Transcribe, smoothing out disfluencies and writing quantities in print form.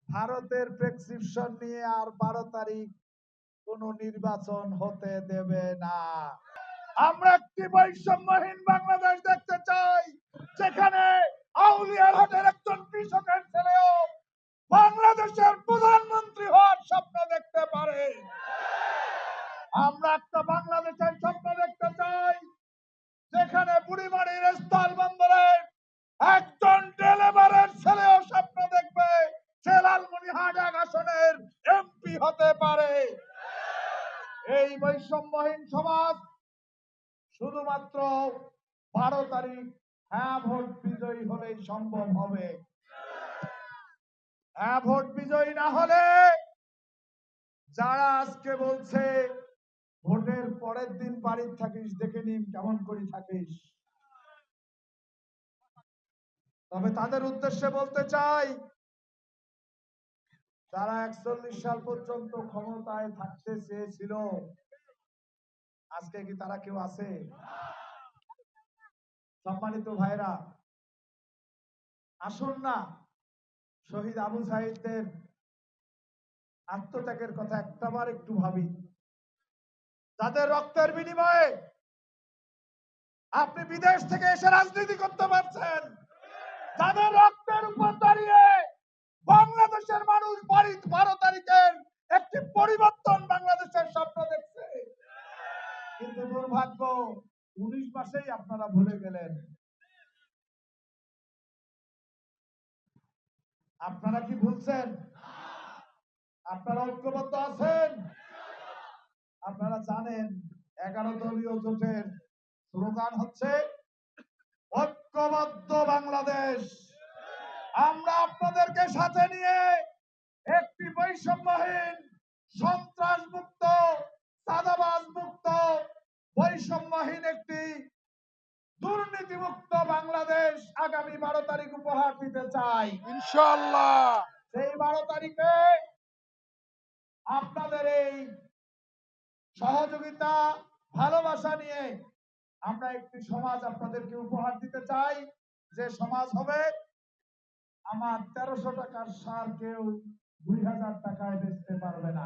ভারতের প্রেসক্রিপশন নিয়ে আর 12 তারিখ কোন নির্বাচন হতে দেবে না। আমরা একটি বৈষম্যহীন বাংলাদেশ দেখতে চাই, যেখানে আউলিয়ার হাটের একজন কৃষকের ছেলেও বাংলাদেশের প্রধানমন্ত্রী হওয়ার স্বপ্ন দেখতে পারে। আমরা একটা বাংলাদেশের স্বপ্ন দেখতে চাই, যেখানে বুড়িমারির স্থল বন্দরে একজন ডেলিভারের ছেলেও স্বপ্ন দেখবে সে লালমনিরহাট এক আসনের এমপি হতে পারে। এই বৈষম্যহীন সমাজ শুধুমাত্র 12 তারিখ হ্যাঁ ভোট বিজয়ী হলেই সম্ভব হবে। হ্যাঁ ভোট বিজয়ী না হলে যারা আজকে বলছে ভোটের পরের দিন বাড়ির থাকিস, দেখে নিন কেমন করে থাকিস, তবে তাদের উদ্দেশ্যে বলতে চাই, যারা 41 সাল পর্যন্ত ক্ষমতায় থাকতে চেয়েছিল, আজকে কি তারা কেউ আছে? সম্মানিত ভাইরা, আসুন না শহীদ আবু সাঈদের আত্মত্যাগের কথা একটাবার একটু ভাবি। যাদের রক্তের বিনিময়ে আপনি বিদেশ থেকে এসে রাজনীতি করতে পারছেন, যাদের রক্তের উপর দাঁড়িয়ে বাংলাদেশের মানুষ 12 তারিখের একটি পরিবর্তন বাংলাদেশের স্বপ্ন দেখছে, কিন্তু দুর্ভাগ্য 19 মাসেই আপনারা ভুলে গেলেন। আপনারা কি ভুলছেন? আপনারা ঐক্যবদ্ধ আছেন? আপনারা জানেন 11 দলীয় জোটের স্লোগান হচ্ছে ঐক্যবদ্ধ বাংলাদেশ। আমরা আপনাদেরকে সাথে নিয়ে একটি বৈষম্যহীন, সন্ত্রাস মুক্ত, চাঁদাবাজ মুক্ত, বৈষম্যহীন একটি দুর্নীতিমুক্ত বাংলাদেশ আগামী 12 তারিখ উপহার দিতে চাই ইনশাআল্লাহ। সেই 12 তারিখে আপনাদের এই সহযোগিতা, ভালোবাসা নিয়ে আমরা একটি সমাজ আপনাদেরকে উপহার দিতে চাই, যে সমাজ হবে আমার 1300 টাকার সার কেউ 2000 টাকায় বেচতে পারবে না।